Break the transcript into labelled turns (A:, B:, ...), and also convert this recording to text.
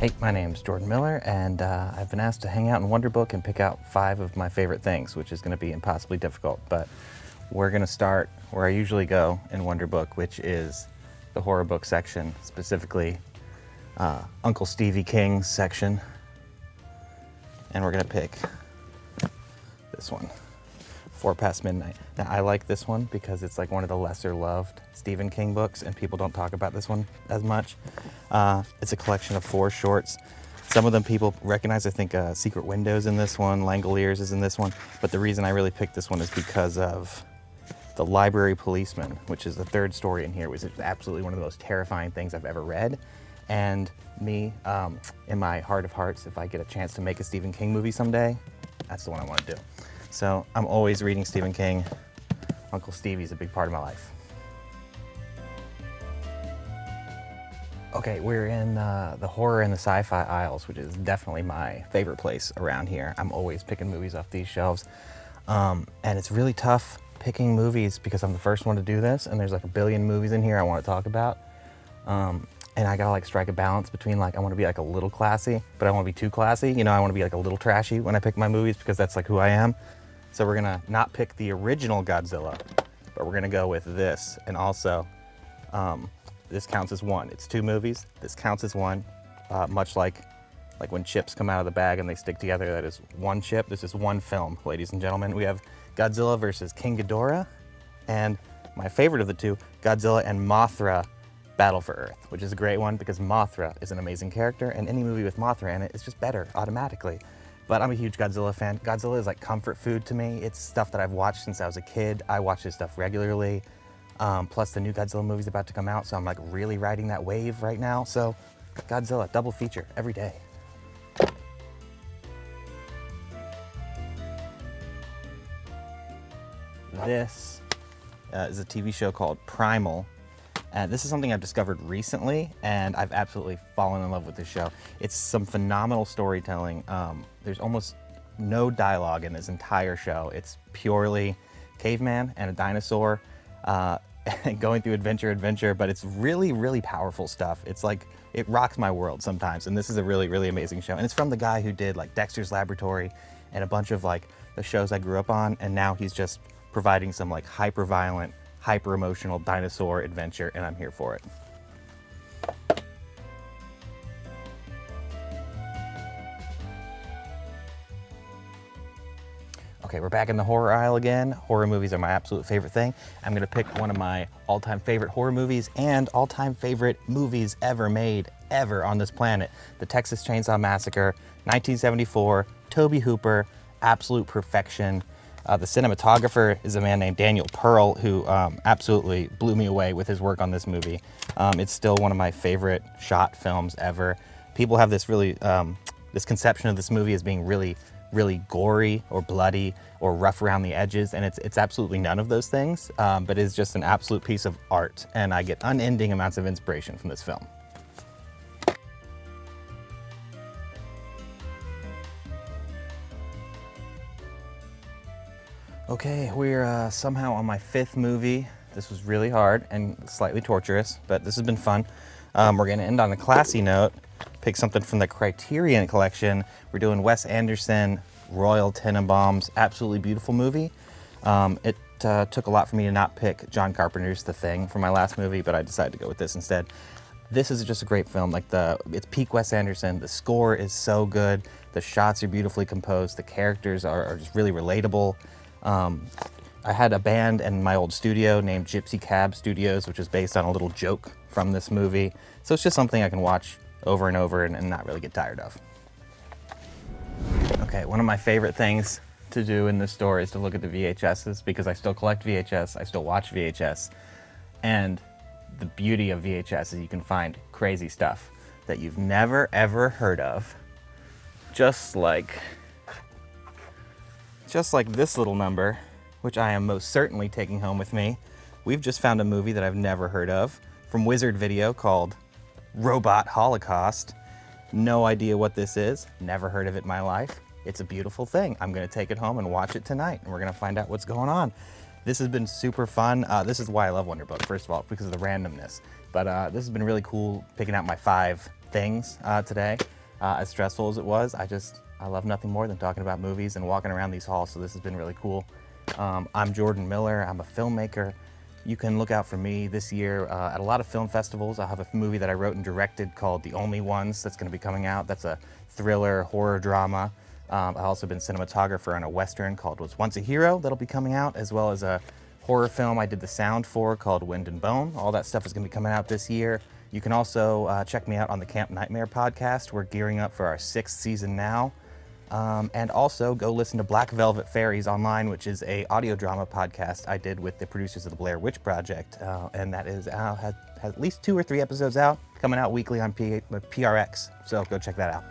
A: Hey, my name's Jordan Miller, and I've been asked to hang out in Wonderbook and pick out 5 of my favorite things, which is going to be impossibly difficult. But we're going to start where I usually go in Wonderbook, which is the horror book section, specifically Uncle Stevie King's section. And we're going to pick this one, 4 Past Midnight. Now, I like this one because it's like one of the lesser loved Stephen King books, and people don't talk about this one as much. It's a collection of 4 shorts. Some of them people recognize. I think Secret Windows in this one, Langoliers is in this one. But the reason I really picked this one is because of The Library Policeman, which is the 3rd story in here, which is absolutely one of the most terrifying things I've ever read. And me, in my heart of hearts, if I get a chance to make a Stephen King movie someday, that's the one I want to do. So I'm always reading Stephen King. Uncle Stevie's a big part of my life. Okay, we're in the horror and the sci-fi aisles, which is definitely my favorite place around here. I'm always picking movies off these shelves. And it's really tough picking movies because I'm the first one to do this, and there's like a billion movies in here I want to talk about. And I gotta like strike a balance between like, I want to be like a little classy, but I don't want to be too classy. You know, I want to be like a little trashy when I pick my movies because that's like who I am. So we're gonna not pick the original Godzilla, but we're gonna go with this. And also, this counts as one. It's 2 movies. This counts as one. Much like when chips come out of the bag and they stick together, that is one chip. This is one film, ladies and gentlemen. We have Godzilla versus King Ghidorah, and my favorite of the 2, Godzilla and Mothra Battle for Earth, which is a great one because Mothra is an amazing character, and any movie with Mothra in it is just better automatically. But I'm a huge Godzilla fan. Godzilla is like comfort food to me. It's stuff that I've watched since I was a kid. I watch this stuff regularly. Plus the new Godzilla movie's about to come out, so I'm like really riding that wave right now. So Godzilla, double feature every day. This is a TV show called Primal. This is something I've discovered recently, and I've absolutely fallen in love with this show. It's some phenomenal storytelling. There's almost no dialogue in this entire show. It's purely caveman and a dinosaur going through adventure, but it's really, really powerful stuff. It's like, it rocks my world sometimes, and this is a really, really amazing show. And it's from the guy who did like Dexter's Laboratory and a bunch of like the shows I grew up on, and now he's just providing some like hyper-violent, hyper-emotional dinosaur adventure, and I'm here for it. Okay, we're back in the horror aisle again. Horror movies are my absolute favorite thing. I'm gonna pick one of my all-time favorite horror movies and all-time favorite movies ever made, ever on this planet. The Texas Chainsaw Massacre, 1974, Tobe Hooper, absolute perfection. The cinematographer is a man named Daniel Pearl, who absolutely blew me away with his work on this movie. It's still one of my favorite shot films ever. People have this really, this conception of this movie as being really, really gory or bloody or rough around the edges, and it's absolutely none of those things, but it's just an absolute piece of art, and I get unending amounts of inspiration from this film. Okay, we're somehow on my 5th movie. This was really hard and slightly torturous, but this has been fun. We're gonna end on a classy note, pick something from the Criterion Collection. We're doing Wes Anderson, Royal Tenenbaums, absolutely beautiful movie. It took a lot for me to not pick John Carpenter's The Thing for my last movie, but I decided to go with this instead. This is just a great film. Like it's peak Wes Anderson. The score is so good. The shots are beautifully composed. The characters are just really relatable. I had a band in my old studio named Gypsy Cab Studios, which is based on a little joke from this movie. So it's just something I can watch over and over and not really get tired of. Okay, one of my favorite things to do in this store is to look at the VHSs because I still collect VHS, I still watch VHS. And the beauty of VHS is you can find crazy stuff that you've never ever heard of. Just like this little number, which I am most certainly taking home with me. We've just found a movie that I've never heard of from Wizard Video called Robot Holocaust. No idea what this is, never heard of it in my life. It's a beautiful thing. I'm gonna take it home and watch it tonight, and we're gonna find out what's going on. This has been super fun. This is why I love Wonderbook, first of all, because of the randomness. But this has been really cool picking out my 5 things today. As stressful as it was, I love nothing more than talking about movies and walking around these halls, so this has been really cool. I'm Jordan Miller. I'm a filmmaker. You can look out for me this year at a lot of film festivals. I'll have a movie that I wrote and directed called The Only Ones that's going to be coming out. That's a thriller, horror drama. I've also been cinematographer on a Western called Was Once a Hero that'll be coming out, as well as a horror film I did the sound for called Wind and Bone. All that stuff is going to be coming out this year. You can also check me out on the Camp Nightmare podcast. We're gearing up for our 6th season now. And also go listen to Black Velvet Fairies online, which is a audio drama podcast I did with the producers of the Blair Witch Project. And that is has at least 2 or 3 episodes out, coming out weekly on PRX. So go check that out.